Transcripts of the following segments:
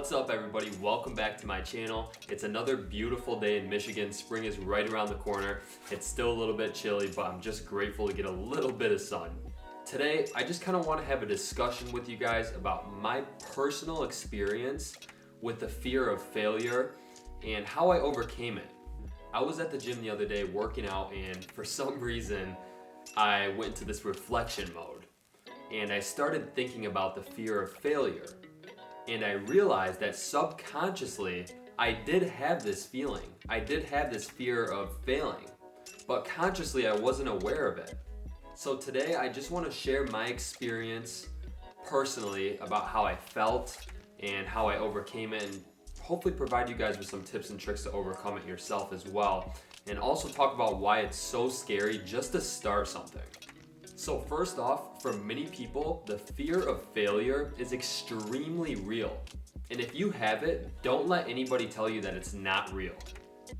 What's up, everybody? Welcome back to my channel. It's another beautiful day in Michigan. Spring is right around the corner. It's still a little bit chilly, but I'm just grateful to get a little bit of sun. Today, I just kind of want to have a discussion with you guys about my personal experience with the fear of failure and how I overcame it. I was at the gym the other day working out, and for some reason, I went into this reflection mode. And I started thinking about the fear of failure. And I realized that subconsciously, I did have this feeling. I did have this fear of failing, but consciously I wasn't aware of it. So today I just want to share my experience personally about how I felt and how I overcame it, and hopefully provide you guys with some tips and tricks to overcome it yourself as well. And also talk about why it's so scary just to start something. So first off, for many people, the fear of failure is extremely real. And if you have it, don't let anybody tell you that it's not real.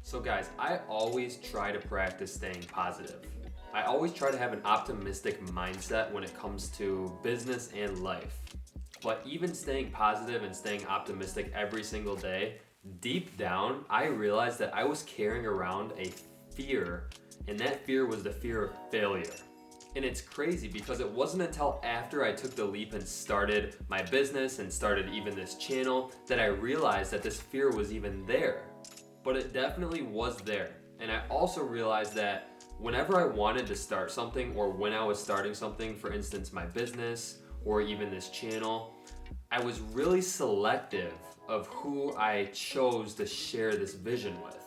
So guys, I always try to practice staying positive. I always try to have an optimistic mindset when it comes to business and life. But even staying positive and staying optimistic every single day, deep down, I realized that I was carrying around a fear, and that fear was the fear of failure. And it's crazy because it wasn't until after I took the leap and started my business and started even this channel that I realized that this fear was even there. But it definitely was there. And I also realized that whenever I wanted to start something, or when I was starting something, for instance, my business or even this channel, I was really selective of who I chose to share this vision with.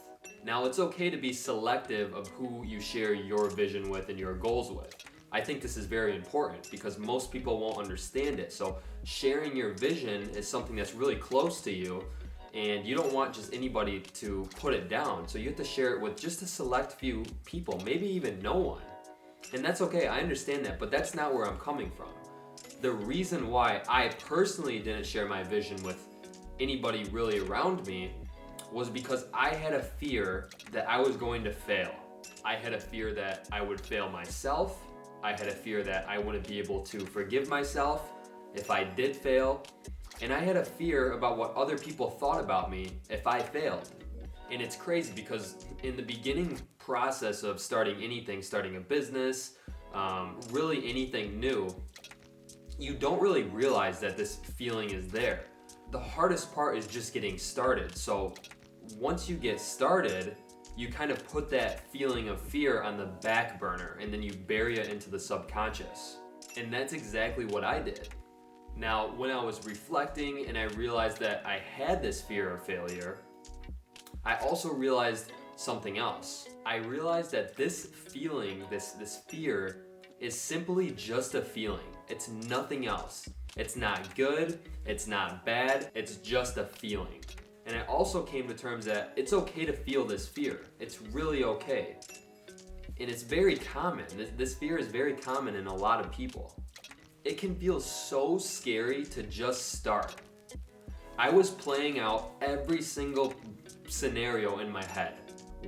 Now, it's okay to be selective of who you share your vision with and your goals with. I think this is very important because most people won't understand it. So sharing your vision is something that's really close to you, and you don't want just anybody to put it down. So you have to share it with just a select few people, maybe even no one. And that's okay, I understand that, but that's not where I'm coming from. The reason why I personally didn't share my vision with anybody really around me was because I had a fear that I was going to fail. I had a fear that I would fail myself. I had a fear that I wouldn't be able to forgive myself if I did fail. And I had a fear about what other people thought about me if I failed. And it's crazy because in the beginning process of starting anything, starting a business, really anything new, you don't really realize that this feeling is there. The hardest part is just getting started. So once you get started, you kind of put that feeling of fear on the back burner, and then you bury it into the subconscious. And that's exactly what I did. Now, when I was reflecting and I realized that I had this fear of failure, I also realized something else. I realized that this feeling, this fear, is simply just a feeling. It's nothing else. It's not good, it's not bad, it's just a feeling. And I also came to terms that it's okay to feel this fear. It's really okay. And it's very common. This fear is very common in a lot of people. It can feel so scary to just start. I was playing out every single scenario in my head.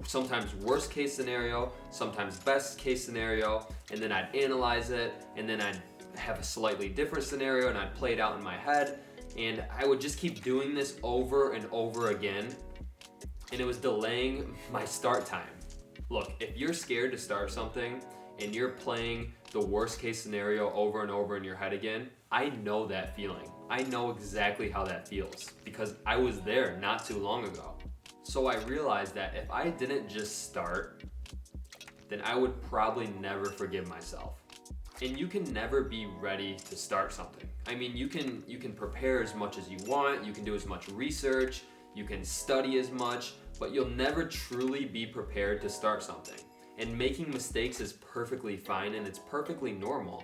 Sometimes worst case scenario, sometimes best case scenario, and then I'd analyze it, and then I'd have a slightly different scenario, and I'd play it out in my head. And I would just keep doing this over and over again, and it was delaying my start time. Look, if you're scared to start something and you're playing the worst case scenario over and over in your head again, I know that feeling. I know exactly how that feels because I was there not too long ago. So I realized that if I didn't just start, then I would probably never forgive myself. And you can never be ready to start something. I mean, you can prepare as much as you want, you can do as much research, you can study as much, but you'll never truly be prepared to start something. And making mistakes is perfectly fine, and it's perfectly normal.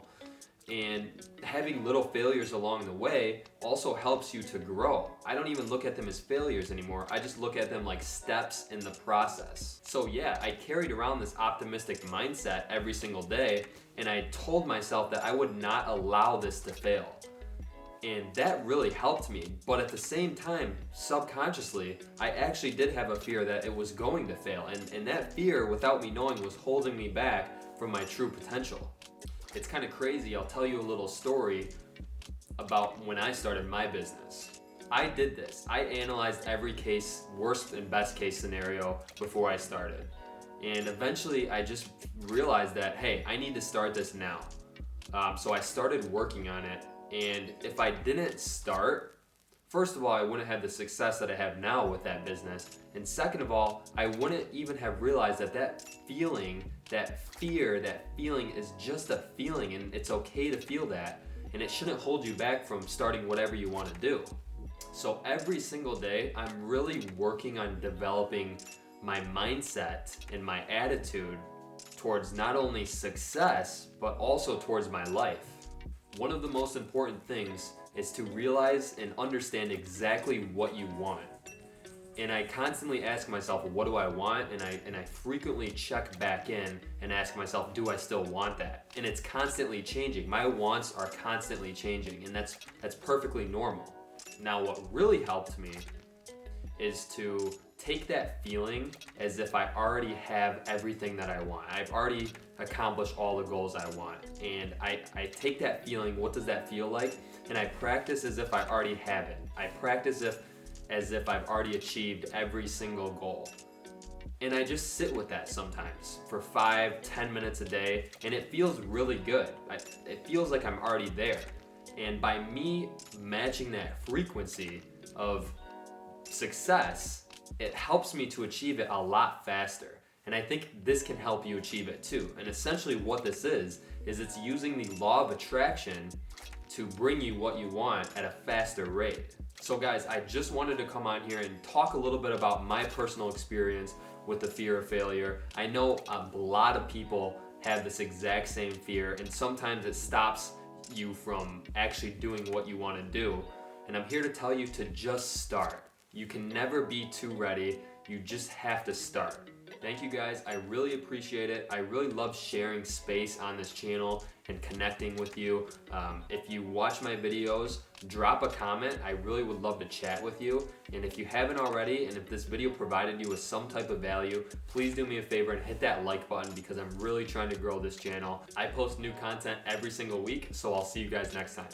And having little failures along the way also helps you to grow. I don't even look at them as failures anymore. I just look at them like steps in the process. So yeah, I carried around this optimistic mindset every single day, and I told myself that I would not allow this to fail. And that really helped me. But at the same time, subconsciously, I actually did have a fear that it was going to fail. And that fear, without me knowing, was holding me back from my true potential. It's kind of crazy. I'll tell you a little story about when I started my business. I did this. I analyzed every case, worst and best case scenario before I started. And eventually I just realized that, hey, I need to start this now. So I started working on it. And if I didn't start, first of all, I wouldn't have the success that I have now with that business. And second of all, I wouldn't even have realized that that feeling, that fear, that feeling is just a feeling, and it's okay to feel that. And it shouldn't hold you back from starting whatever you want to do. So every single day, I'm really working on developing my mindset and my attitude towards not only success, but also towards my life. One of the most important things is to realize and understand exactly what you want. And I constantly ask myself, what do I want? And I frequently check back in and ask myself, do I still want that? And it's constantly changing. My wants are constantly changing, and that's perfectly normal. Now, what really helped me is to take that feeling as if I already have everything that I want. I've already accomplished all the goals I want. And I take that feeling, what does that feel like? And I practice as if I already have it. I practice as if I've already achieved every single goal. And I just sit with that sometimes for 5-10 minutes a day, and it feels really good. It feels like I'm already there. And by me matching that frequency of success, it helps me to achieve it a lot faster. And I think this can help you achieve it too. And essentially what this is it's using the law of attraction to bring you what you want at a faster rate. So guys, I just wanted to come on here and talk a little bit about my personal experience with the fear of failure. I know a lot of people have this exact same fear, and sometimes it stops you from actually doing what you want to do. And I'm here to tell you to just start. You can never be too ready. You just have to start. Thank you guys. I really appreciate it. I really love sharing space on this channel and connecting with you. If you watch my videos, drop a comment. I really would love to chat with you. And if you haven't already, and if this video provided you with some type of value, please do me a favor and hit that like button, because I'm really trying to grow this channel. I post new content every single week, so I'll see you guys next time.